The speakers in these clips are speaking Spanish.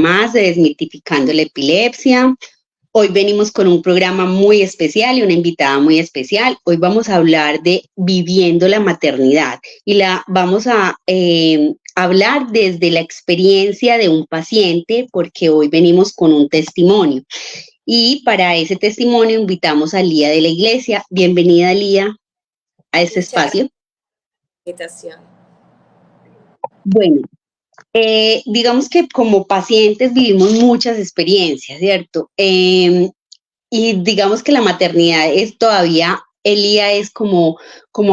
más de Desmitificando la Epilepsia. Hoy venimos con un programa muy especial y una invitada muy especial. Hoy vamos a hablar de viviendo la maternidad y la vamos a hablar desde la experiencia de un paciente, porque hoy venimos con un testimonio. Y para ese testimonio invitamos a Lía de la Iglesia. Bienvenida, Lía, a este Muchas gracias espacio. por la invitación. Bueno, digamos que como pacientes vivimos muchas experiencias, ¿cierto? Y digamos que la maternidad es todavía, Elía, es como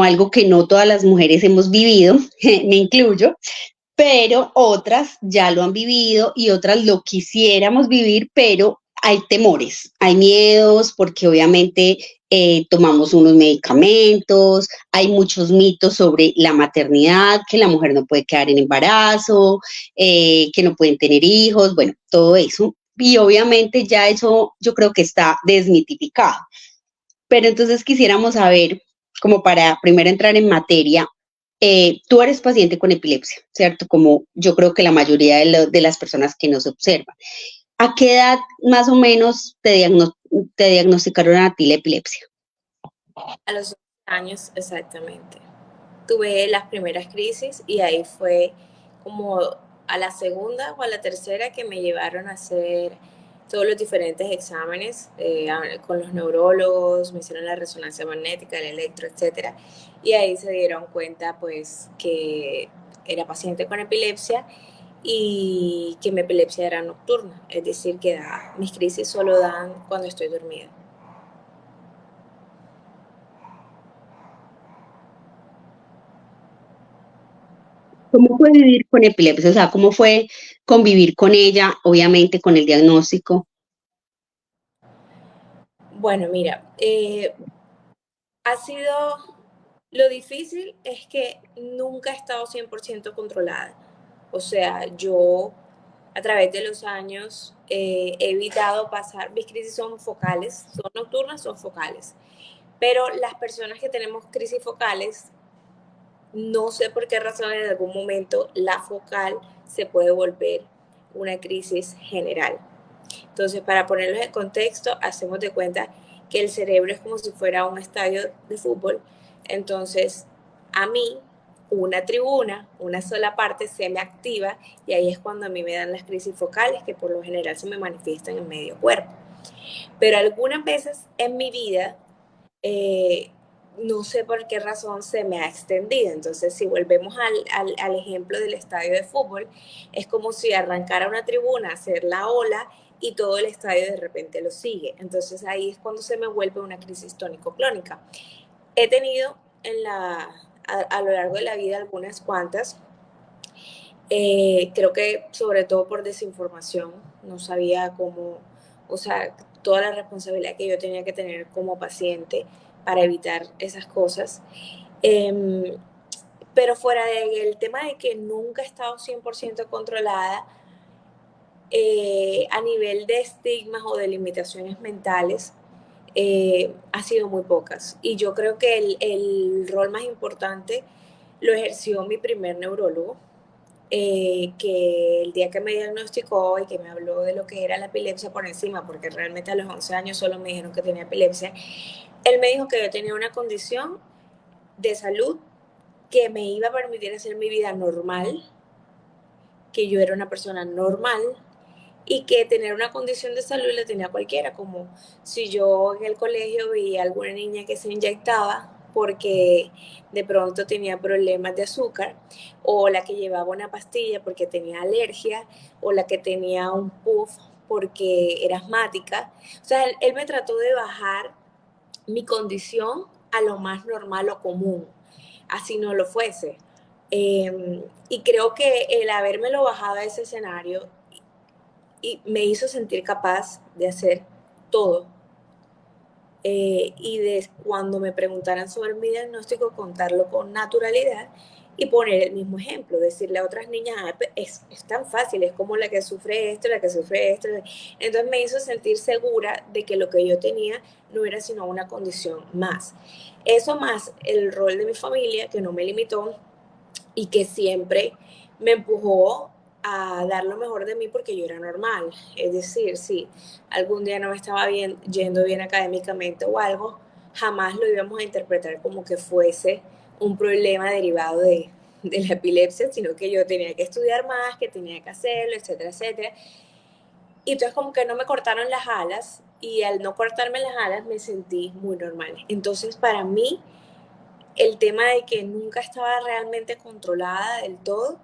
algo que no todas las mujeres hemos vivido, me incluyo, pero otras ya lo han vivido y otras lo quisiéramos vivir, pero hay temores, hay miedos, porque obviamente tomamos unos medicamentos, hay muchos mitos sobre la maternidad, que la mujer no puede quedar en embarazo, que no pueden tener hijos, bueno, todo eso. Y obviamente ya eso yo creo que está desmitificado. Pero entonces quisiéramos saber, como para primero entrar en materia, tú eres paciente con epilepsia, ¿cierto? Como yo creo que la mayoría de las personas que nos observan. ¿A qué edad más o menos te diagnosticaron a ti la epilepsia? A los 11 años exactamente. Tuve las primeras crisis y ahí fue como a la segunda o a la tercera que me llevaron a hacer todos los diferentes exámenes con los neurólogos, me hicieron la resonancia magnética, el electro, etcétera, y ahí se dieron cuenta pues que era paciente con epilepsia y que mi epilepsia era nocturna, es decir, que mis crisis solo dan cuando estoy dormida. ¿Cómo fue vivir con epilepsia? O sea, ¿cómo fue convivir con ella, obviamente con el diagnóstico? Bueno, mira, ha sido, lo difícil es que nunca he estado 100% controlada. O sea, yo a través de los años he evitado pasar, mis crisis son focales, son nocturnas, son focales. Pero las personas que tenemos crisis focales, no sé por qué razón en algún momento la focal se puede volver una crisis general. Entonces, para ponerlos en contexto, hacemos de cuenta que el cerebro es como si fuera un estadio de fútbol. Entonces, a mí, una tribuna, una sola parte se me activa y ahí es cuando a mí me dan las crisis focales, que por lo general se me manifiestan en medio cuerpo. Pero algunas veces en mi vida, eh, no sé por qué razón se me ha extendido. Entonces, si volvemos al ejemplo del estadio de fútbol, es como si arrancara una tribuna, hacer la ola y todo el estadio de repente lo sigue. Entonces, ahí es cuando se me vuelve una crisis tónico-clónica. He tenido a lo largo de la vida algunas cuantas. Creo que sobre todo por desinformación, no sabía cómo, o sea, toda la responsabilidad que yo tenía que tener como paciente para evitar esas cosas. Eh, pero fuera del tema de que nunca he estado 100% controlada, a nivel de estigmas o de limitaciones mentales, ha sido muy pocas. Y yo creo que el rol más importante lo ejerció mi primer neurólogo, que el día que me diagnosticó y que me habló de lo que era la epilepsia por encima, porque realmente a los 11 años solo me dijeron que tenía epilepsia, él me dijo que yo tenía una condición de salud que me iba a permitir hacer mi vida normal, que yo era una persona normal y que tener una condición de salud la tenía cualquiera, como si yo en el colegio veía a alguna niña que se inyectaba porque de pronto tenía problemas de azúcar, o la que llevaba una pastilla porque tenía alergia, o la que tenía un puff porque era asmática. O sea, él me trató de bajar mi condición a lo más normal o común, así no lo fuese. Y creo que el habérmelo bajado a ese escenario y me hizo sentir capaz de hacer todo. Y de cuando me preguntaran sobre mi diagnóstico, contarlo con naturalidad y poner el mismo ejemplo, decirle a otras niñas, ah, es tan fácil, es como la que sufre esto, la que sufre esto. Entonces me hizo sentir segura de que lo que yo tenía no era sino una condición más. Eso más el rol de mi familia, que no me limitó y que siempre me empujó a dar lo mejor de mí porque yo era normal. Es decir, si algún día no me estaba bien, yendo bien académicamente o algo, jamás lo íbamos a interpretar como que fuese un problema derivado de la epilepsia, sino que yo tenía que estudiar más, que tenía que hacerlo, etcétera, etcétera. Y entonces como que no me cortaron las alas y al no cortarme las alas me sentí muy normal. Entonces para mí el tema de que nunca estaba realmente controlada del todo,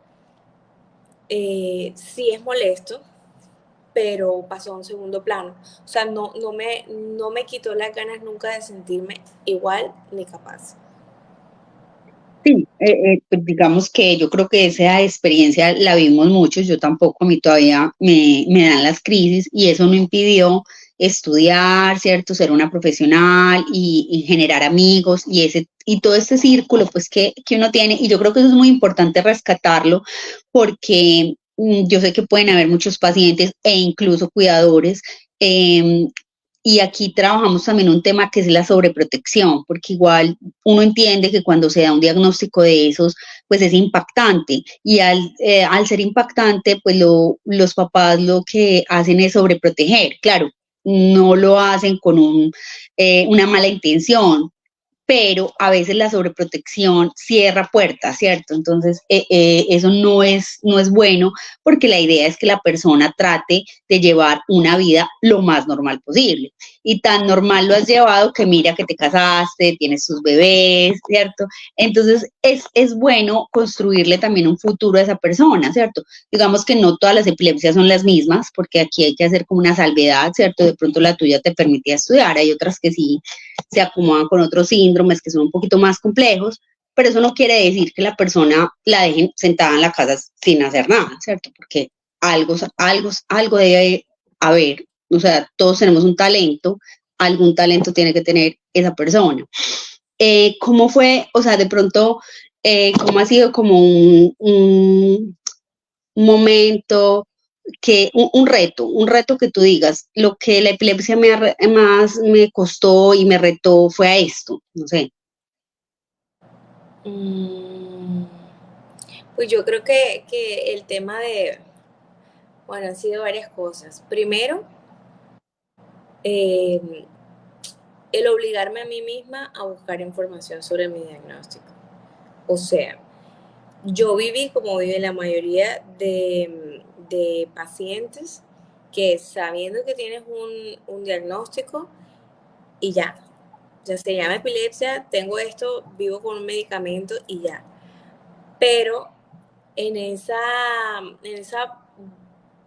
sí es molesto, pero pasó a un segundo plano. O sea, no me quitó las ganas nunca de sentirme igual ni capaz. Sí, pues digamos que yo creo que esa experiencia la vimos muchos, yo tampoco, a mí todavía me dan las crisis y eso no impidió estudiar, ¿cierto? Ser una profesional y generar amigos y todo este círculo pues que uno tiene y yo creo que eso es muy importante rescatarlo porque yo sé que pueden haber muchos pacientes e incluso cuidadores eh, y aquí trabajamos también un tema que es la sobreprotección, porque igual uno entiende que cuando se da un diagnóstico de esos, pues es impactante. Y al ser impactante, pues los papás lo que hacen es sobreproteger. Claro, no lo hacen con una mala intención, pero a veces la sobreprotección cierra puertas, ¿cierto? Entonces, eso no es bueno porque la idea es que la persona trate de llevar una vida lo más normal posible. Y tan normal lo has llevado que mira que te casaste, tienes tus bebés, ¿cierto? Entonces, es bueno construirle también un futuro a esa persona, ¿cierto? Digamos que no todas las epilepsias son las mismas, porque aquí hay que hacer como una salvedad, ¿cierto? De pronto la tuya te permitía estudiar, hay otras que sí se acomodan con otros síndromes que son un poquito más complejos, pero eso no quiere decir que la persona la dejen sentada en la casa sin hacer nada, ¿cierto? Porque algo debe haber, o sea, todos tenemos un talento, algún talento tiene que tener esa persona. ¿Cómo fue, o sea, de pronto, cómo ha sido como un momento un reto que tú digas, lo que la epilepsia más me costó y me retó fue a esto, no sé. Mm, pues yo creo que el tema de, bueno, han sido varias cosas. Primero, eh, el obligarme a mí misma a buscar información sobre mi diagnóstico. O sea, yo viví como vive la mayoría de pacientes que sabiendo que tienes un diagnóstico y ya se llama epilepsia, tengo esto, vivo con un medicamento y ya. Pero en esa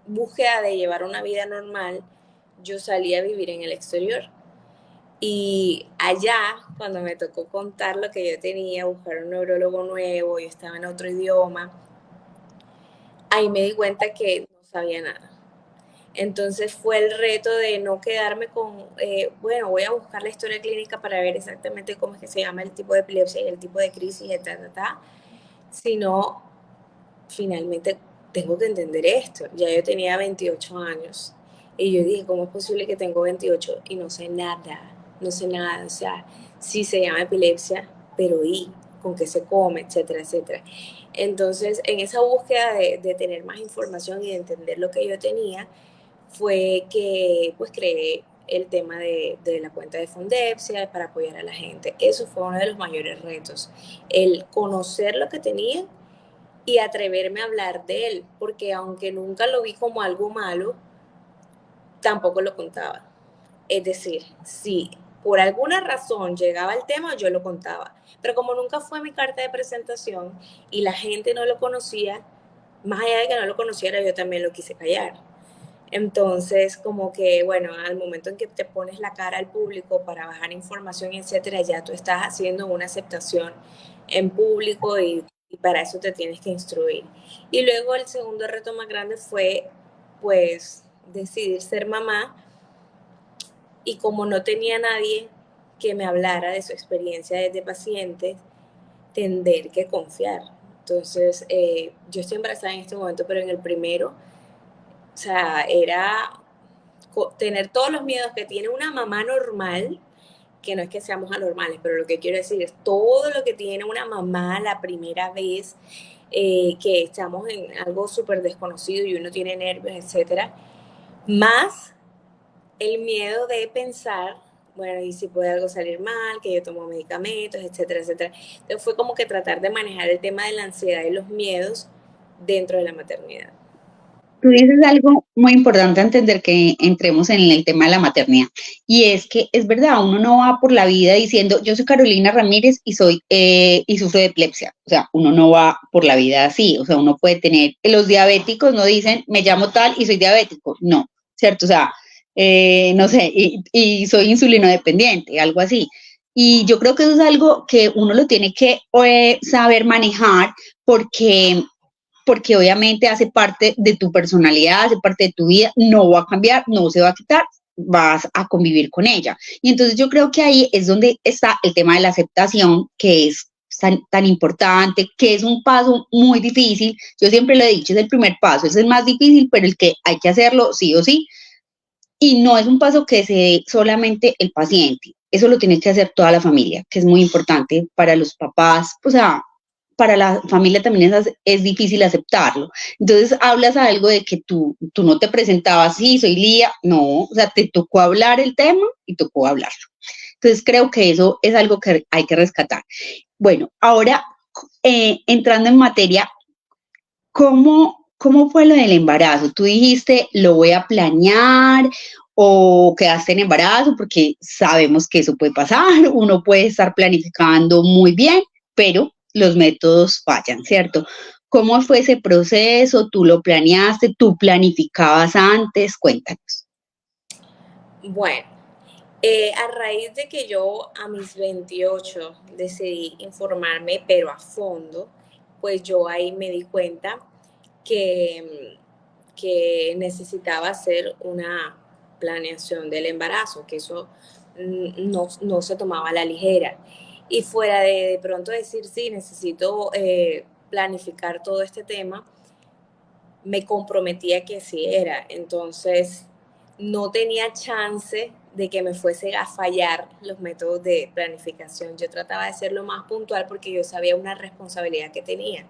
búsqueda de llevar una vida normal, yo salí a vivir en el exterior. Y allá, cuando me tocó contar lo que yo tenía, buscar un neurólogo nuevo, yo estaba en otro idioma, ahí me di cuenta que no sabía nada. Entonces fue el reto de no quedarme con, bueno, voy a buscar la historia clínica para ver exactamente cómo es que se llama el tipo de epilepsia y el tipo de crisis, etc. Sino, finalmente tengo que entender esto. Ya yo tenía 28 años y yo dije, ¿cómo es posible que tengo 28 y no sé nada? No sé nada, o sea, sí se llama epilepsia, pero ¿y con qué se come, etcétera, etcétera? Entonces, en esa búsqueda de tener más información y de entender lo que yo tenía, fue que pues creé el tema de la cuenta de Fundepsia para apoyar a la gente. Eso fue uno de los mayores retos, el conocer lo que tenía y atreverme a hablar de él, porque aunque nunca lo vi como algo malo, tampoco lo contaba. Es decir, si por alguna razón llegaba el tema, yo lo contaba. Pero como nunca fue mi carta de presentación y la gente no lo conocía, más allá de que no lo conociera, yo también lo quise callar. Entonces, como que, bueno, al momento en que te pones la cara al público para bajar información, etcétera, ya tú estás haciendo una aceptación en público y para eso te tienes que instruir. Y luego el segundo reto más grande fue, pues, decidir ser mamá y como no tenía nadie que me hablara de su experiencia desde paciente, tender que confiar. Entonces, yo estoy embarazada en este momento, pero en el primero, o sea, era tener todos los miedos que tiene una mamá normal que no es que seamos anormales, pero lo que quiero decir es todo lo que tiene una mamá la primera vez que estamos en algo súper desconocido y uno tiene nervios, etcétera, más el miedo de pensar, bueno, y si puede algo salir mal, que yo tomo medicamentos, etcétera, etcétera. Entonces fue como que tratar de manejar el tema de la ansiedad y los miedos dentro de la maternidad. Tú dices algo muy importante a entender que entremos en el tema de la maternidad. Y es que es verdad, uno no va por la vida diciendo, yo soy Carolina Ramírez y soy y sufro de epilepsia. O sea, uno no va por la vida así. O sea, uno puede tener, los diabéticos no dicen, me llamo tal y soy diabético. No, ¿cierto? O sea, no sé, y soy insulino dependiente, algo así. Y yo creo que eso es algo que uno lo tiene que saber manejar porque obviamente hace parte de tu personalidad, hace parte de tu vida, no va a cambiar, no se va a quitar, vas a convivir con ella. Y entonces yo creo que ahí es donde está el tema de la aceptación, que es tan importante, que es un paso muy difícil. Yo siempre lo he dicho, es el primer paso, es el más difícil, pero el que hay que hacerlo sí o sí. Y no es un paso que se dé solamente el paciente, eso lo tiene que hacer toda la familia, que es muy importante para los papás, o sea, para la familia también es difícil aceptarlo. Entonces hablas algo de que tú no te presentabas, sí, soy Lía, no, o sea, te tocó hablar el tema y tocó hablarlo. Entonces creo que eso es algo que hay que rescatar. Bueno, ahora entrando en materia, ¿cómo fue lo del embarazo? Tú dijiste, lo voy a planear o quedaste en embarazo, porque sabemos que eso puede pasar, uno puede estar planificando muy bien, pero los métodos fallan, ¿cierto? ¿Cómo fue ese proceso? ¿Tú lo planeaste? ¿Tú planificabas antes? Cuéntanos. Bueno, a raíz de que yo a mis 28 decidí informarme, pero a fondo, pues yo ahí me di cuenta que necesitaba hacer una planeación del embarazo, que eso no se tomaba a la ligera. Y fuera de pronto decir, sí, necesito planificar todo este tema, me comprometía que sí era. Entonces, no tenía chance de que me fuese a fallar los métodos de planificación. Yo trataba de ser lo más puntual porque yo sabía una responsabilidad que tenía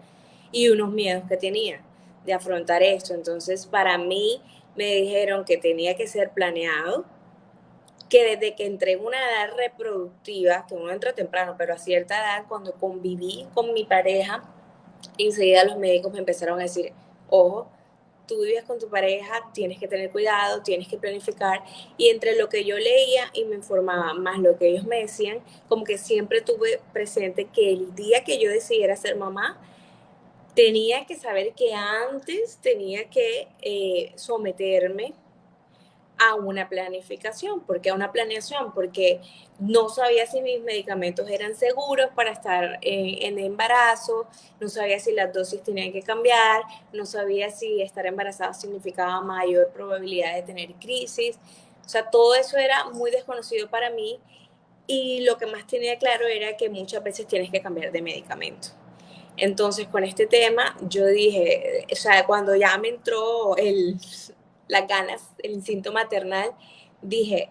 y unos miedos que tenía de afrontar esto. Entonces, para mí me dijeron que tenía que ser planeado, que desde que entré en una edad reproductiva, que uno entra temprano, pero a cierta edad, cuando conviví con mi pareja, enseguida los médicos me empezaron a decir, ojo, tú vives con tu pareja, tienes que tener cuidado, tienes que planificar. Y entre lo que yo leía y me informaba, más lo que ellos me decían, como que siempre tuve presente que el día que yo decidiera ser mamá, tenía que saber que antes tenía que someterme a una planificación. ¿Por qué a una planeación? Porque no sabía si mis medicamentos eran seguros para estar en embarazo, no sabía si las dosis tenían que cambiar, no sabía si estar embarazada significaba mayor probabilidad de tener crisis. O sea, todo eso era muy desconocido para mí y lo que más tenía claro era que muchas veces tienes que cambiar de medicamento. Entonces, con este tema, yo dije, o sea, cuando ya me entró las ganas, el instinto maternal, dije,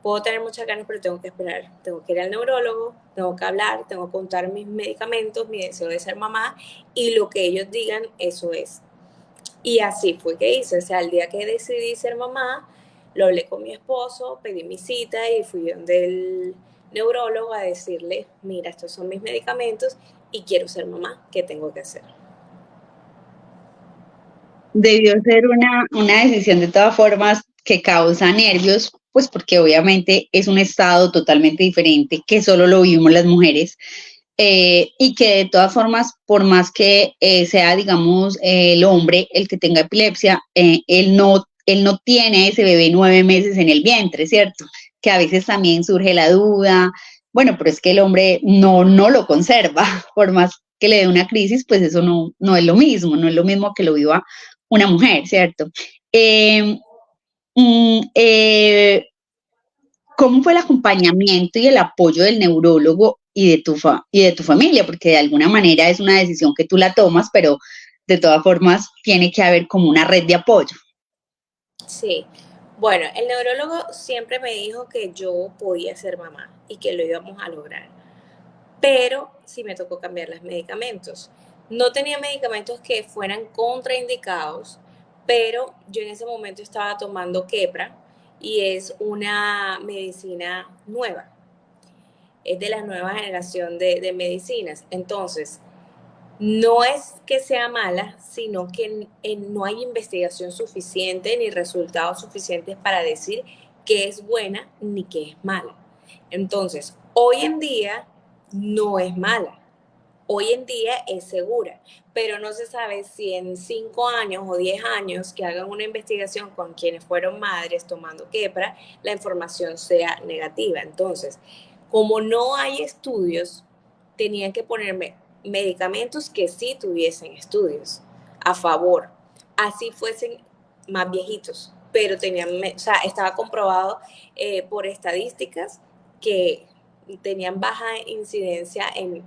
puedo tener muchas ganas, pero tengo que esperar. Tengo que ir al neurólogo, tengo que hablar, tengo que contar mis medicamentos, mi deseo de ser mamá, y lo que ellos digan, eso es. Y así fue que hice. O sea, el día que decidí ser mamá, lo hablé con mi esposo, pedí mi cita y fui donde el neurólogo a decirle, mira, estos son mis medicamentos y quiero ser mamá, ¿qué tengo que hacer? Debió ser una decisión de todas formas que causa nervios, pues porque obviamente es un estado totalmente diferente que solo lo vivimos las mujeres y que de todas formas, por más que sea, digamos, el hombre el que tenga epilepsia, él no tiene ese bebé 9 meses en el vientre, ¿cierto? Que a veces también surge la duda, bueno, pero es que el hombre no lo conserva, por más que le dé una crisis, pues eso no es lo mismo, no es lo mismo que lo viva una mujer, ¿cierto? Eh, mm, eh, ¿Cómo fue el acompañamiento y el apoyo del neurólogo y de tu familia? Porque de alguna manera es una decisión que tú la tomas, pero de todas formas tiene que haber como una red de apoyo. Sí. Bueno, el neurólogo siempre me dijo que yo podía ser mamá y que lo íbamos a lograr. Pero sí me tocó cambiar los medicamentos. No tenía medicamentos que fueran contraindicados, pero yo en ese momento estaba tomando Keppra y es una medicina nueva, es de la nueva generación de medicinas. Entonces, no es que sea mala, sino que no hay investigación suficiente ni resultados suficientes para decir que es buena ni que es mala. Entonces, hoy en día no es mala. Hoy en día es segura, pero no se sabe si en 5 años o 10 años que hagan una investigación con quienes fueron madres tomando Keppra, la información sea negativa. Entonces, como no hay estudios, tenían que ponerme medicamentos que sí tuviesen estudios a favor, así fuesen más viejitos, pero tenían, o sea, estaba comprobado por estadísticas que tenían baja incidencia en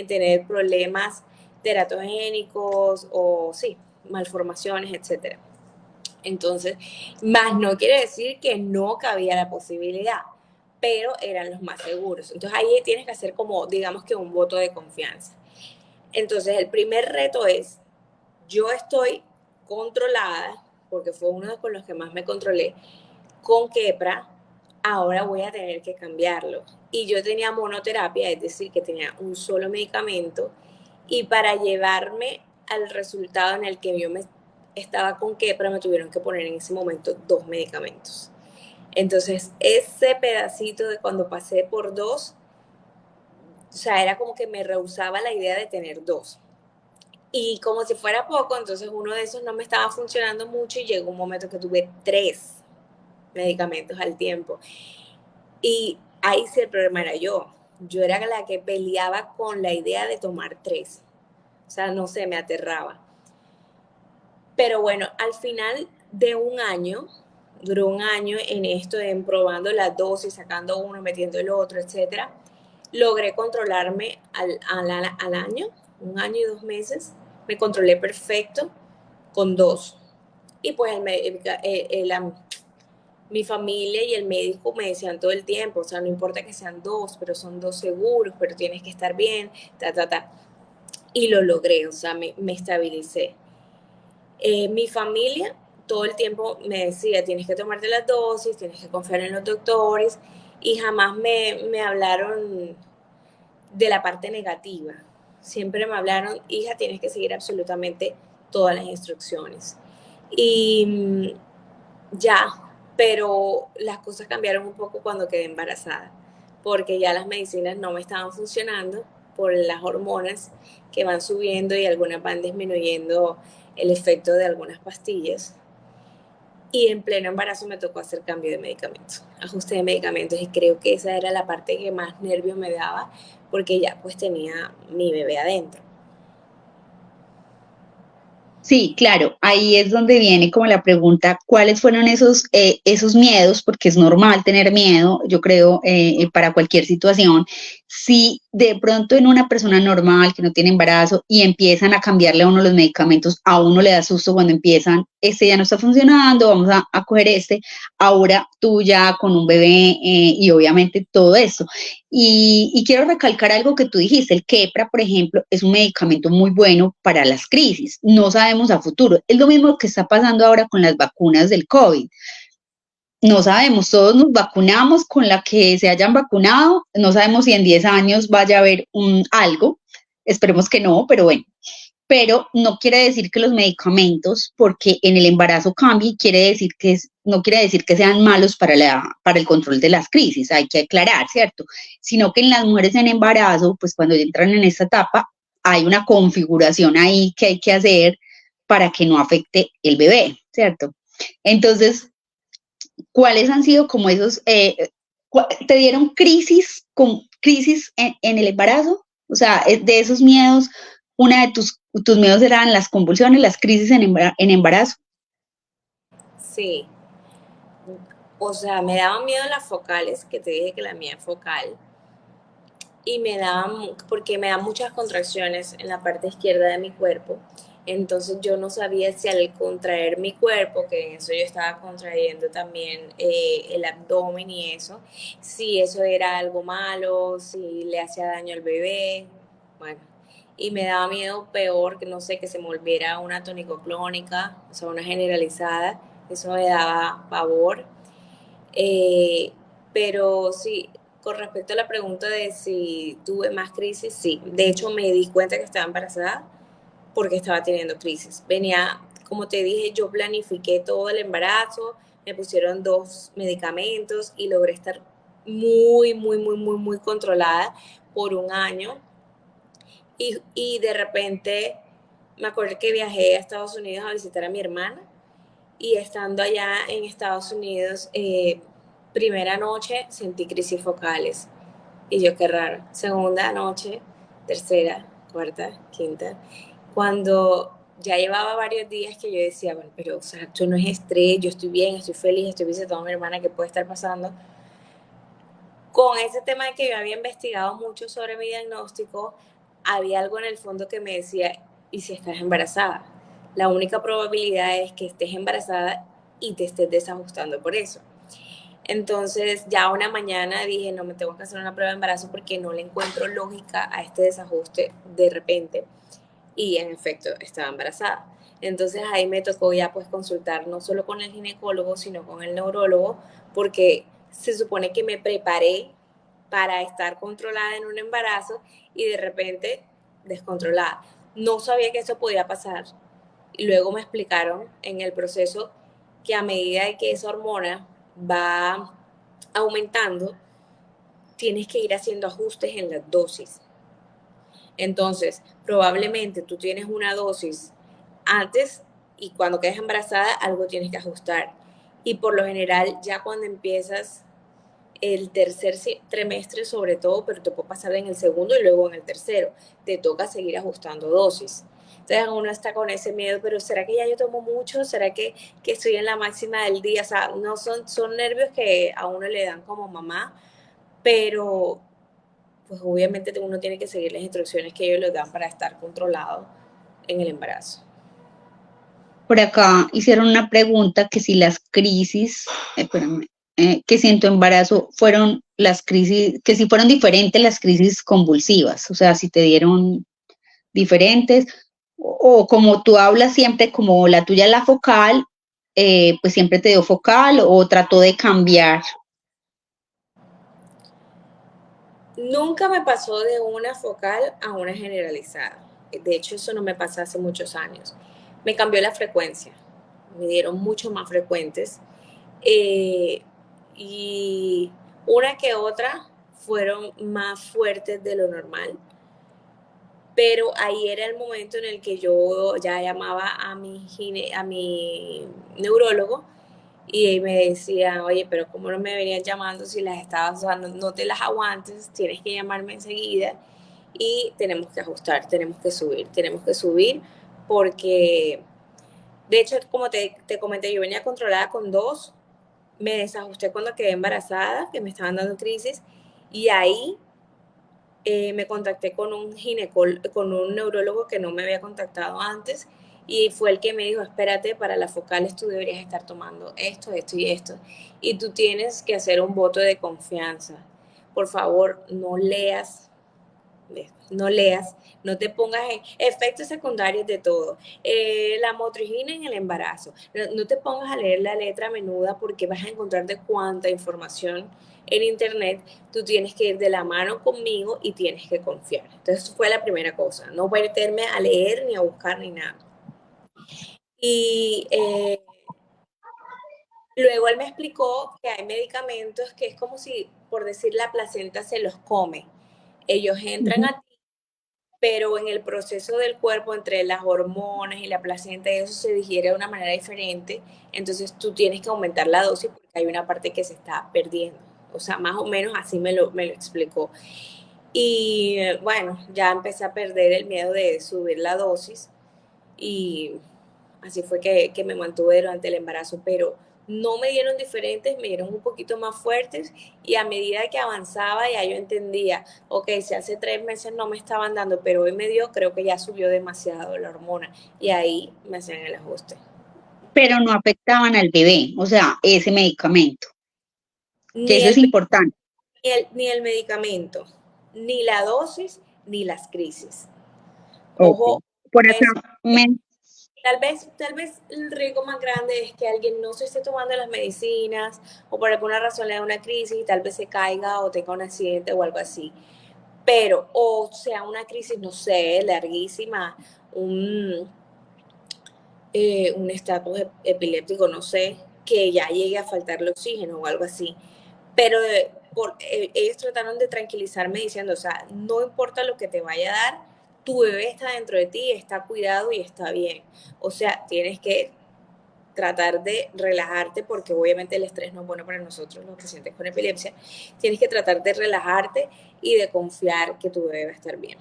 tener problemas teratogénicos o sí, malformaciones, etcétera. Entonces, más no quiere decir que no cabía la posibilidad, pero eran los más seguros. Entonces ahí tienes que hacer como, digamos que un voto de confianza. Entonces el primer reto es, yo estoy controlada, porque fue uno con los que más me controlé, con Keppra, ahora voy a tener que cambiarlo. Y yo tenía monoterapia, es decir, que tenía un solo medicamento, y para llevarme al resultado en el que yo me estaba con Keppra, me tuvieron que poner en ese momento 2 medicamentos. Entonces, ese pedacito de cuando pasé por 2, o sea, era como que me rehusaba la idea de tener 2. Y como si fuera poco, entonces uno de esos no me estaba funcionando mucho y llegó un momento que tuve 3 medicamentos al tiempo. Y ahí sí el problema era yo. Yo era la que peleaba con la idea de tomar 3. O sea, no sé, me aterraba. Pero bueno, al final de un año, duró un año en esto, en probando las dosis, sacando uno, metiendo el otro, etcétera, logré controlarme al año, un año y 2 meses. Me controlé perfecto con 2. Y pues mi familia y el médico me decían todo el tiempo, o sea, no importa que sean 2, pero son 2 seguros, pero tienes que estar bien, ta, ta, ta. Y lo logré, o sea, me estabilicé. Mi familia todo el tiempo me decía, tienes que tomarte las dosis, tienes que confiar en los doctores, y jamás me hablaron de la parte negativa. Siempre me hablaron, hija, tienes que seguir absolutamente todas las instrucciones. Y ya, pero las cosas cambiaron un poco cuando quedé embarazada, porque ya las medicinas no me estaban funcionando por las hormonas que van subiendo y algunas van disminuyendo el efecto de algunas pastillas. Y en pleno embarazo me tocó hacer cambio de medicamentos, ajuste de medicamentos, y creo que esa era la parte que más nervio me daba, porque ya pues tenía mi bebé adentro. Sí, claro, ahí es donde viene como la pregunta, ¿cuáles fueron esos miedos? Porque es normal tener miedo, yo creo, para cualquier situación. Si de pronto en una persona normal que no tiene embarazo y empiezan a cambiarle a uno los medicamentos, a uno le da susto cuando empiezan, este ya no está funcionando, vamos a coger este, ahora tú ya con un bebé y obviamente todo eso. Y quiero recalcar algo que tú dijiste, el Keppra, por ejemplo, es un medicamento muy bueno para las crisis, no sabemos a futuro, es lo mismo que está pasando ahora con las vacunas del COVID, no sabemos, todos nos vacunamos con la que se hayan vacunado, no sabemos si en 10 años vaya a haber algo, esperemos que no, pero bueno, pero no quiere decir que los medicamentos, porque en el embarazo cambie, quiere decir que no quiere decir que sean malos para el control de las crisis, hay que aclarar, ¿cierto? Sino que en las mujeres en embarazo, pues cuando entran en esta etapa, hay una configuración ahí que hay que hacer para que no afecte el bebé, ¿cierto? Entonces, ¿cuáles han sido como esos, te dieron crisis en el embarazo? O sea, de esos miedos, una de tus miedos eran las convulsiones, las crisis en embarazo. Sí, o sea, me daban miedo las focales, que te dije que la mía es focal, y me daban, porque me dan muchas contracciones en la parte izquierda de mi cuerpo. Entonces yo no sabía si al contraer mi cuerpo, que en eso yo estaba contrayendo también el abdomen y eso, si eso era algo malo, si le hacía daño al bebé, bueno. Y me daba miedo peor, que no sé, que se me volviera una tonicoclónica, o sea, una generalizada, eso me daba pavor. Eh, pero sí, con respecto a la pregunta de si tuve más crisis, sí. De hecho, me di cuenta que estaba embarazada porque estaba teniendo crisis. Venía, como te dije, yo planifiqué todo el embarazo, me pusieron 2 medicamentos y logré estar muy controlada por un año. Y de repente me acuerdo que viajé a Estados Unidos a visitar a mi hermana y estando allá en Estados Unidos, primera noche sentí crisis focales. Y yo, qué raro. Segunda noche, tercera, cuarta, quinta. Cuando ya llevaba varios días que yo decía, bueno, pero o sea, esto no es estrés, yo estoy bien, estoy feliz, estoy visitando a mi hermana, ¿qué puede estar pasando? Con ese tema de que yo había investigado mucho sobre mi diagnóstico, había algo en el fondo que me decía, ¿y si estás embarazada? La única probabilidad es que estés embarazada y te estés desajustando por eso. Entonces ya una mañana dije, no, me tengo que hacer una prueba de embarazo porque no le encuentro lógica a este desajuste de repente. Y en efecto, estaba embarazada. Entonces ahí me tocó ya pues consultar no solo con el ginecólogo, sino con el neurólogo, porque se supone que me preparé para estar controlada en un embarazo y de repente descontrolada. No sabía que eso podía pasar. Y luego me explicaron en el proceso que a medida de que esa hormona va aumentando, tienes que ir haciendo ajustes en las dosis. Entonces, probablemente tú tienes una dosis antes y cuando quedas embarazada algo tienes que ajustar. Y por lo general, ya cuando empiezas el tercer trimestre sobre todo, pero te puede pasar en el segundo y luego en el tercero, te toca seguir ajustando dosis. Entonces uno está con ese miedo, pero ¿será que ya yo tomo mucho? ¿Será que estoy en la máxima del día? O sea, no son nervios que a uno le dan como mamá, pero pues obviamente uno tiene que seguir las instrucciones que ellos les dan para estar controlado en el embarazo. Por acá hicieron una pregunta que si las crisis, espérame, que si en tu embarazo fueron las crisis, que si fueron diferentes las crisis convulsivas, o sea, si te dieron diferentes, o como tú hablas siempre, como la tuya la focal, pues siempre te dio focal o trató de cambiar. Nunca me pasó de una focal a una generalizada. De hecho, eso no me pasa hace muchos años. Me cambió la frecuencia. Me dieron mucho más frecuentes. Eh, y una que otra fueron más fuertes de lo normal. Pero ahí era el momento en el que yo ya llamaba a mi neurólogo y me decía, oye, pero ¿cómo no me venían llamando si las estabas usando? No te las aguantes, tienes que llamarme enseguida y tenemos que subir porque, de hecho, como te comenté, yo venía controlada con dos, me desajusté cuando quedé embarazada, que me estaban dando crisis, y ahí me contacté con con un neurólogo que no me había contactado antes y fue el que me dijo, espérate, para las focales tú deberías estar tomando esto, esto y esto. Y tú tienes que hacer un voto de confianza. Por favor, no leas, no te pongas en efectos secundarios de todo. La motrigina en el embarazo. No te pongas a leer la letra menuda porque vas a encontrar de cuánta información en internet. Tú tienes que ir de la mano conmigo y tienes que confiar. Entonces, eso fue la primera cosa. No meterme a leer ni a buscar ni nada. Y luego él me explicó que hay medicamentos que es como si, por decir, la placenta se los come. Ellos entran Ujú. a pero en el proceso del cuerpo entre las hormonas y la placenta eso se digiere de una manera diferente, entonces tú tienes que aumentar la dosis porque hay una parte que se está perdiendo. O sea, más o menos así me lo explicó. Y bueno, ya empecé a perder el miedo de subir la dosis y así fue que me mantuve durante el embarazo, pero no me dieron diferentes, me dieron un poquito más fuertes y a medida que avanzaba ya yo entendía, ok, si hace 3 meses no me estaban dando, pero hoy me dio, creo que ya subió demasiado la hormona y ahí me hacían el ajuste. pero no afectaban al bebé, o sea, ese medicamento, que Ni eso es el, importante. ni el medicamento, ni la dosis, ni las crisis. Ok. Ojo, Por eso. acá, me, Tal vez el riesgo más grande es que alguien no se esté tomando las medicinas o por alguna razón le da una crisis y tal vez se caiga o tenga un accidente o algo así. Pero, o sea, una crisis, no sé, larguísima, un, un estatus epiléptico, no sé, que ya llegue a faltar el oxígeno o algo así. Pero ellos trataron de tranquilizarme diciendo, o sea, no importa lo que te vaya a dar, tu bebé está dentro de ti, está cuidado y está bien. O sea, tienes que tratar de relajarte porque obviamente el estrés no es bueno para nosotros los pacientes con epilepsia. Tienes que tratar de relajarte y de confiar que tu bebé va a estar bien.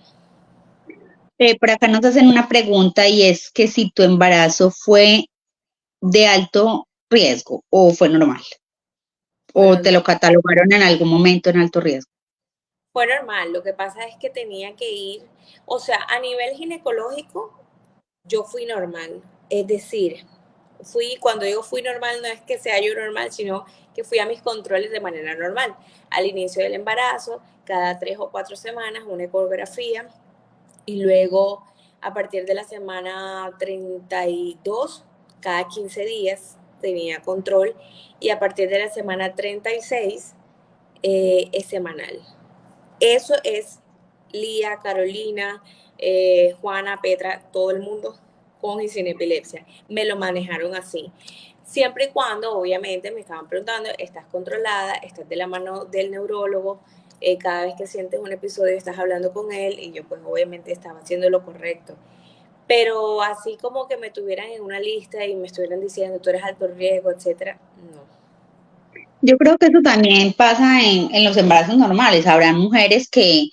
por acá nos hacen una pregunta y es que si tu embarazo fue de alto riesgo o fue normal, o Bueno, te no, lo catalogaron en algún momento en alto riesgo. fue normal. Lo que pasa es que tenía que ir, o sea, a nivel ginecológico, yo fui normal. Es decir, cuando digo fui normal, no es que sea yo normal, sino que fui a mis controles de manera normal. Al inicio del embarazo, cada 3 o 4 semanas, una ecografía, y luego a partir de la semana 32, cada 15 días tenía control, y a partir de la semana 36 es semanal. Eso es Lía, Carolina, Juana, Petra, todo el mundo con y sin epilepsia. Me lo manejaron así. Siempre y cuando, obviamente, me estaban preguntando, ¿estás controlada? ¿Estás de la mano del neurólogo? Cada vez que sientes un episodio estás hablando con él y yo pues obviamente estaba haciendo lo correcto. Pero así como que me tuvieran en una lista y me estuvieran diciendo, tú eres alto riesgo, etcétera, no. Yo creo que eso también pasa en los embarazos normales. Habrán mujeres que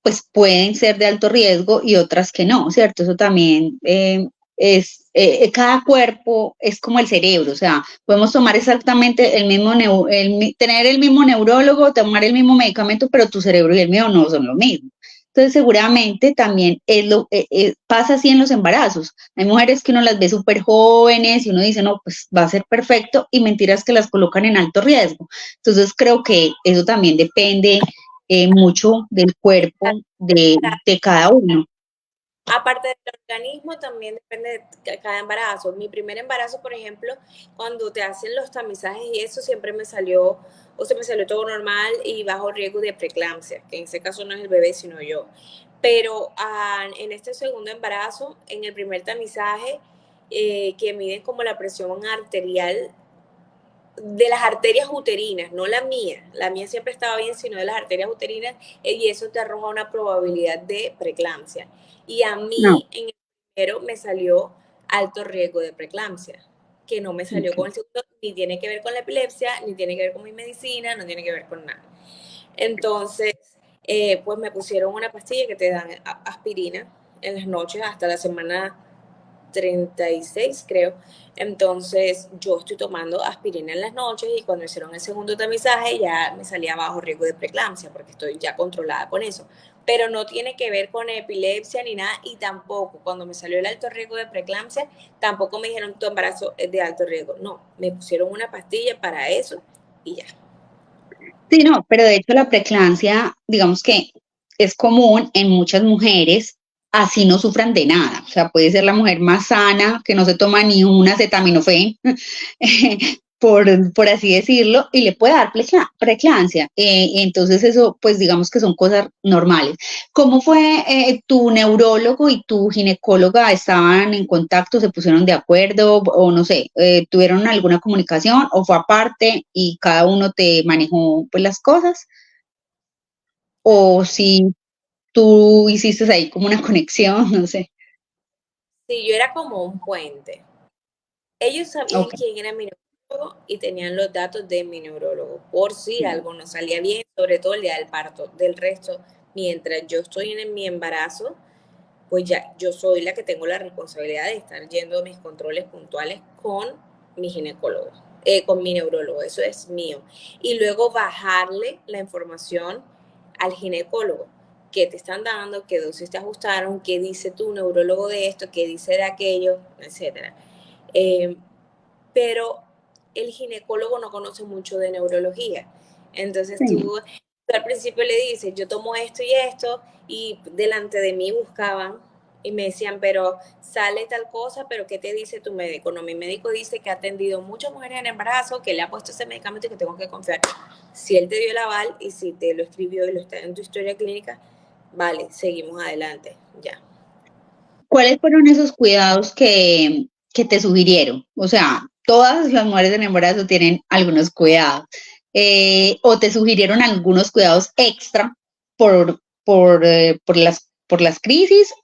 pues pueden ser de alto riesgo y otras que no, ¿cierto? Eso también cada cuerpo es como el cerebro, o sea, podemos tomar exactamente el mismo, tener el mismo neurólogo, tomar el mismo medicamento, pero tu cerebro y el mío no son lo mismo. Entonces, seguramente también pasa así en los embarazos. Hay mujeres que uno las ve súper jóvenes y uno dice, no, pues va a ser perfecto, y mentiras que las colocan en alto riesgo. Entonces, creo que eso también depende mucho del cuerpo de cada uno. Aparte del organismo, también depende de cada embarazo. Mi primer embarazo, por ejemplo, cuando te hacen los tamizajes y eso, siempre me salió, o sea, me salió todo normal y bajo riesgo de preeclampsia, que en ese caso no es el bebé, sino yo. Pero en este segundo embarazo, en el primer tamizaje, que miden como la presión arterial de las arterias uterinas, no la mía siempre estaba bien, sino de las arterias uterinas, y eso te arroja una probabilidad de preeclampsia. Y a No, mí en el primero me salió alto riesgo de preeclampsia, que no me salió okay. con el segundo, ni tiene que ver con la epilepsia, ni tiene que ver con mi medicina, no tiene que ver con nada. Entonces, pues me pusieron una pastilla que te dan aspirina en las noches hasta la semana 36 creo. Entonces yo estoy tomando aspirina en las noches y cuando hicieron el segundo tamizaje ya me salía bajo riesgo de preeclampsia porque estoy ya controlada con eso. Pero no tiene que ver con epilepsia ni nada, y tampoco cuando me salió el alto riesgo de preeclampsia, tampoco me dijeron tu embarazo es de alto riesgo. No, me pusieron una pastilla para eso y ya. Sí, no, pero de hecho la preeclampsia, digamos que es común en muchas mujeres, así no sufran de nada. O sea, puede ser la mujer más sana, que no se toma ni un acetaminofén, por así decirlo, y le puede dar preeclampsia. Entonces eso, pues digamos que son cosas normales. ¿Cómo fue tu neurólogo y tu ginecóloga estaban en contacto, se pusieron de acuerdo o no sé, tuvieron alguna comunicación o fue aparte y cada uno te manejó pues las cosas? O si tú hiciste ahí como una conexión, no sé. Sí, yo era como un puente. Ellos sabían Ok. quién era mi neurólogo y tenían los datos de mi neurólogo por si algo no salía bien, sobre todo el día del parto. Del resto, mientras yo estoy en mi embarazo, pues ya yo soy la que tengo la responsabilidad de estar yendo a mis controles puntuales con mi ginecólogo. con mi neurólogo, eso es mío. Y luego bajarle la información al ginecólogo. ¿Qué te están dando? ¿Qué dosis te ajustaron? ¿Qué dice tu neurólogo de esto? ¿Qué dice de aquello? Etcétera. Eh, pero el ginecólogo no conoce mucho de neurología. Entonces Sí. tú al principio le dices, yo tomo esto, y delante de mí buscaban y me decían, pero sale tal cosa, pero ¿qué te dice tu médico? No, mi médico dice que ha atendido muchas mujeres en embarazo, que le ha puesto ese medicamento y que tengo que confiar. Si él te dio el aval y si te lo escribió y lo está en tu historia clínica, vale, seguimos adelante, ya. ¿Cuáles fueron esos cuidados que te sugirieron? O sea, todas las mujeres en embarazo tienen algunos cuidados. ¿O te sugirieron algunos cuidados extra por las crisis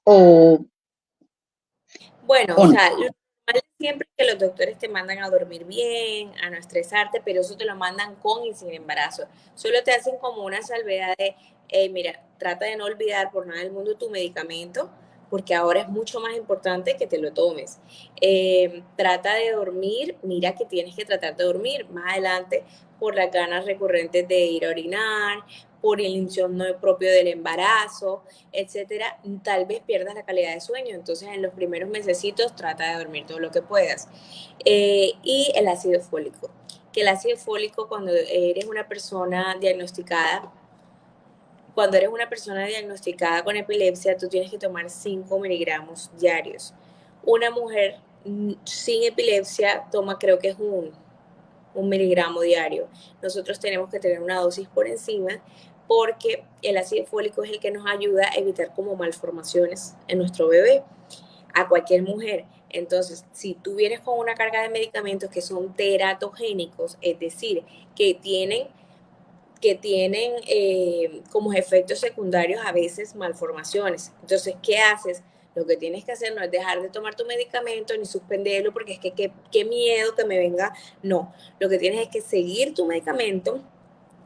Bueno, o o no? sea, lo normal siempre es que los doctores te mandan a dormir bien, a no estresarte, pero eso te lo mandan con y sin embarazo. Solo te hacen como una salvedad de, mira, trata de no olvidar por nada del mundo tu medicamento, porque ahora es mucho más importante que te lo tomes. Trata de dormir, mira que tienes que tratar de dormir más adelante por las ganas recurrentes de ir a orinar, por el insomnio propio del embarazo, etcétera, tal vez pierdas la calidad de sueño. Entonces, en los primeros mesecitos trata de dormir todo lo que puedas. Y el ácido fólico. Que el ácido fólico, cuando eres una persona diagnosticada con epilepsia, tú tienes que tomar 5 miligramos diarios. Una mujer sin epilepsia toma, creo que es un miligramo diario. Nosotros tenemos que tener una dosis por encima porque el ácido fólico es el que nos ayuda a evitar como malformaciones en nuestro bebé, a cualquier mujer. Entonces, si tú vienes con una carga de medicamentos que son teratogénicos, es decir, que tienen como efectos secundarios a veces malformaciones. Entonces, ¿qué haces? Lo que tienes que hacer no es dejar de tomar tu medicamento ni suspenderlo porque es que qué miedo que me venga. No, lo que tienes es que seguir tu medicamento,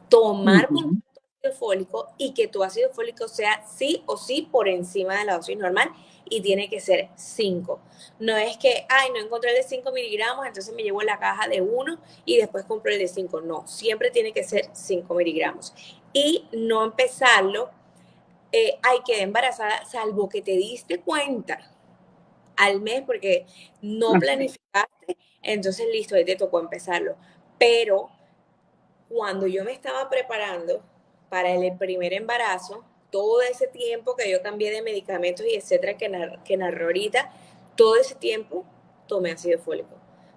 tomar puntualmente Ujú. ácido fólico y que tu ácido fólico sea sí o sí por encima de la dosis normal y tiene que ser 5. No es que, ay, no encontré el de 5 miligramos, entonces me llevo la caja de uno y después compro el de 5. No, siempre tiene que ser 5 miligramos. Y no empezarlo, ay, quedé embarazada, salvo que te diste cuenta al mes porque no Ok. planificaste, entonces listo, ahí te tocó empezarlo. Pero cuando yo me estaba preparando para el primer embarazo, todo ese tiempo que yo cambié de medicamentos y etcétera, que narré ahorita, todo ese tiempo tomé ácido fólico.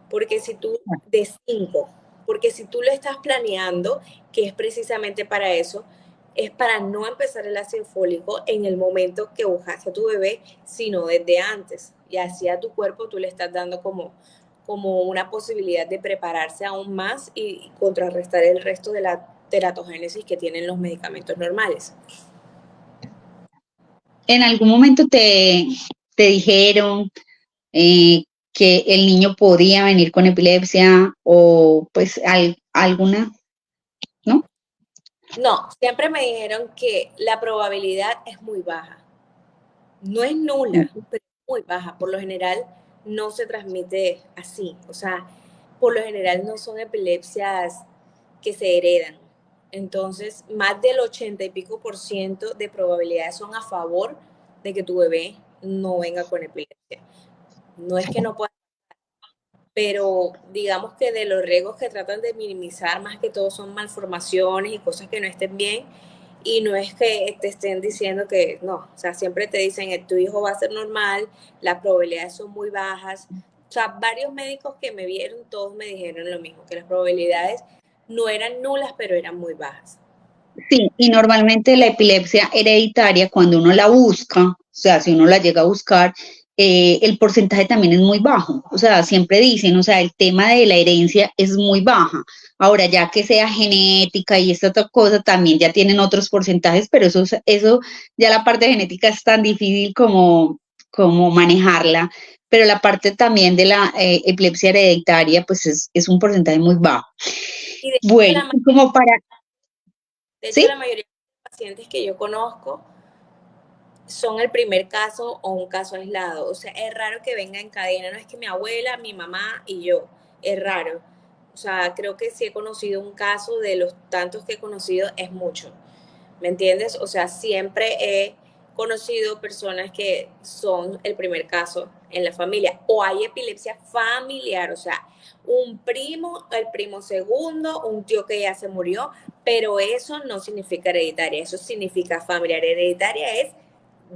Porque si tú, de 5, porque si tú lo estás planeando, que es precisamente para eso, es para no empezar el ácido fólico en el momento que buscaste a tu bebé, sino desde antes. Y así a tu cuerpo tú le estás dando como una posibilidad de prepararse aún más y contrarrestar el resto de la teratogénesis que tienen los medicamentos normales. ¿En algún momento te dijeron que el niño podía venir con epilepsia o pues alguna, ¿no? No, siempre me dijeron que la probabilidad es muy baja. No es nula, pero es muy baja. Por lo general no se transmite así. O sea, por lo general no son epilepsias que se heredan. Entonces, más del 80 y pico por ciento de probabilidades son a favor de que tu bebé no venga con epilepsia. No es que no pueda, pero digamos que de los riesgos que tratan de minimizar más que todo son malformaciones y cosas que no estén bien. Y no es que te estén diciendo que no, o sea, siempre te dicen, tu hijo va a ser normal, las probabilidades son muy bajas. O sea, varios médicos que me vieron, todos me dijeron lo mismo, que las probabilidades no eran nulas, pero eran muy bajas. Sí, y normalmente la epilepsia hereditaria, cuando uno la busca, o sea, si uno la llega a buscar, el porcentaje también es muy bajo. O sea, siempre dicen, o sea, el tema de la herencia es muy baja. Ahora, ya que sea genética y esta otra cosa, también ya tienen otros porcentajes, pero eso ya la parte genética es tan difícil como manejarla. Pero la parte también de la epilepsia hereditaria, pues es un porcentaje muy bajo. Y de hecho, Bueno, como para, la ¿sí? mayoría de los pacientes que yo conozco son el primer caso o un caso aislado. O sea, es raro que venga en cadena. No es que mi abuela, mi mamá y yo. Es raro. O sea, creo que si he conocido un caso, de los tantos que he conocido, es mucho. ¿Me entiendes? O sea, siempre he conocido personas que son el primer caso en la familia. O hay epilepsia familiar, o sea, un primo, el primo segundo, un tío que ya se murió, pero eso no significa hereditaria, eso significa familiar. Hereditaria es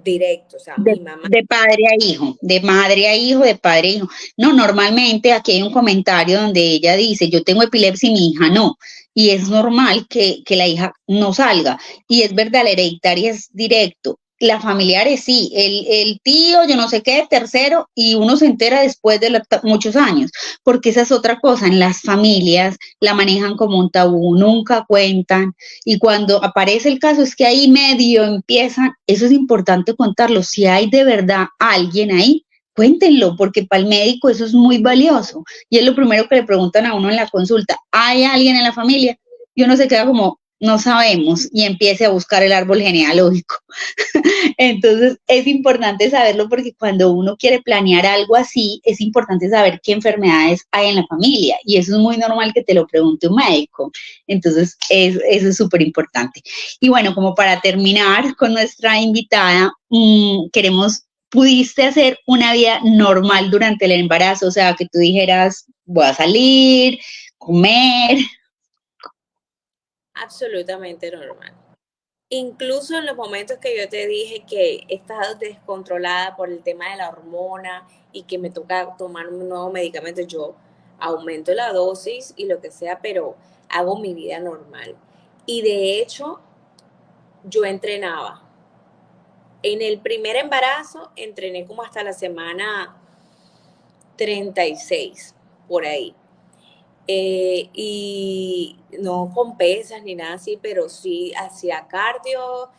directo, o sea, mi mamá. De padre a hijo, de madre a hijo, de padre a hijo. No, normalmente aquí hay un comentario donde ella dice, yo tengo epilepsia y mi hija no. Y es normal que la hija no salga. Y es verdad, la hereditaria es directo. Las familiares sí, el tío, yo no sé qué, tercero, y uno se entera después de muchos años, porque esa es otra cosa, en las familias la manejan como un tabú, nunca cuentan, y cuando aparece el caso es que ahí medio empiezan, eso es importante contarlo, si hay de verdad alguien ahí, cuéntenlo, porque para el médico eso es muy valioso, y es lo primero que le preguntan a uno en la consulta, ¿hay alguien en la familia? Y uno se queda como, no sabemos, y empiece a buscar el árbol genealógico. Entonces es importante saberlo porque cuando uno quiere planear algo así, es importante saber qué enfermedades hay en la familia y eso es muy normal que te lo pregunte un médico. Entonces eso es súper importante. Y bueno, como para terminar con nuestra invitada, ¿pudiste hacer una vida normal durante el embarazo? O sea, que tú dijeras, voy a salir, comer. Absolutamente normal. Incluso en los momentos que yo te dije que he estado descontrolada por el tema de la hormona y que me toca tomar un nuevo medicamento, yo aumento la dosis y lo que sea, pero hago mi vida normal. Y de hecho, yo entrenaba. En el primer embarazo entrené como hasta la semana 36, por ahí. Y no con pesas ni nada así, pero sí hacía cardio,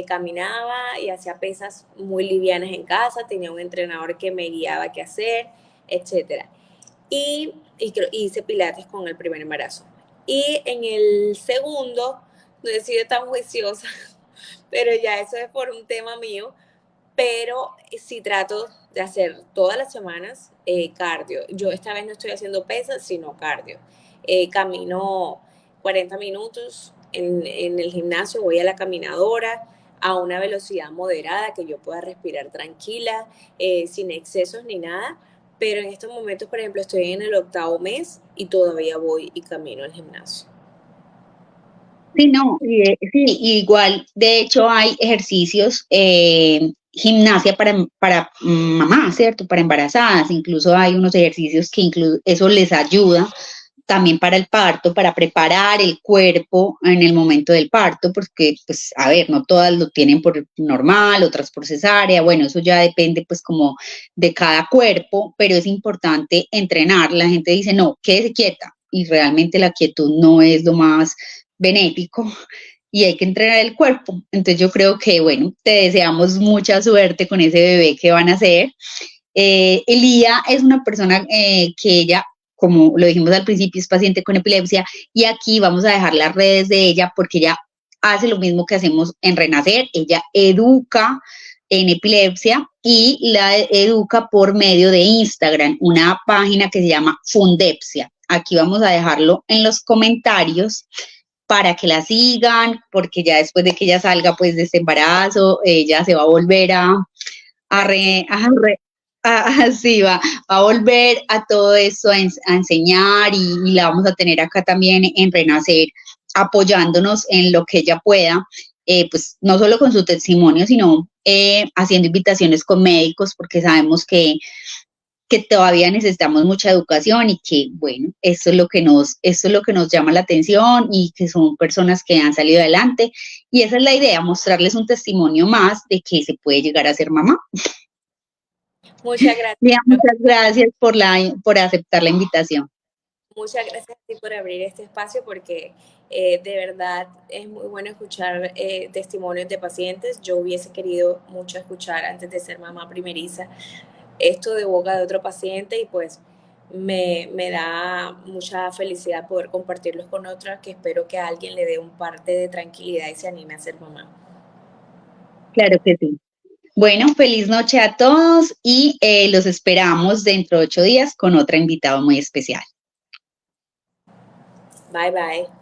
caminaba y hacía pesas muy livianas en casa, tenía un entrenador que me guiaba qué hacer, etcétera. Y hice pilates con el primer embarazo. Y en el segundo, no he sido tan juiciosa, pero ya eso es por un tema mío, pero sí trato de hacer todas las semanas cardio. Yo esta vez no estoy haciendo pesas, sino cardio. Camino 40 minutos en el gimnasio, voy a la caminadora a una velocidad moderada que yo pueda respirar tranquila, sin excesos ni nada. Pero en estos momentos, por ejemplo, estoy en el 8º mes y todavía voy y camino al gimnasio. Sí, no, sí, igual, de hecho hay ejercicios, gimnasia para mamás, ¿cierto? Para embarazadas, incluso hay unos ejercicios que eso les ayuda también para el parto, para preparar el cuerpo en el momento del parto, porque, pues, a ver, no todas lo tienen por normal, otras por cesárea, bueno, eso ya depende, pues, como de cada cuerpo, pero es importante entrenar. La gente dice, no, quédese quieta, y realmente la quietud no es lo más benéfico y hay que entrenar el cuerpo. Entonces yo creo que, bueno, te deseamos mucha suerte con ese bebé que van a hacer. Elía es una persona que ella, como lo dijimos al principio, es paciente con epilepsia y aquí vamos a dejar las redes de ella porque ella hace lo mismo que hacemos en Renacer, ella educa en epilepsia y la educa por medio de Instagram, una página que se llama Fundepsia. Aquí vamos a dejarlo en los comentarios para que la sigan, porque ya después de que ella salga pues de este embarazo, ella se va a volver sí, va a volver a todo esto a enseñar y la vamos a tener acá también en Renacer, apoyándonos en lo que ella pueda, pues no solo con su testimonio, sino haciendo invitaciones con médicos, porque sabemos que todavía necesitamos mucha educación y que, bueno, esto es lo que nos llama la atención y que son personas que han salido adelante. Y esa es la idea, mostrarles un testimonio más de que se puede llegar a ser mamá. Muchas gracias. Mira, muchas gracias por aceptar la invitación. Muchas gracias a ti por abrir este espacio porque de verdad es muy bueno escuchar testimonios de pacientes. Yo hubiese querido mucho escuchar antes de ser mamá primeriza esto de boca de otro paciente y pues me da mucha felicidad poder compartirlos con otras que espero que a alguien le dé un parte de tranquilidad y se anime a ser mamá. Claro que sí. Bueno, feliz noche a todos y los esperamos dentro de 8 días con otra invitada muy especial. Bye bye.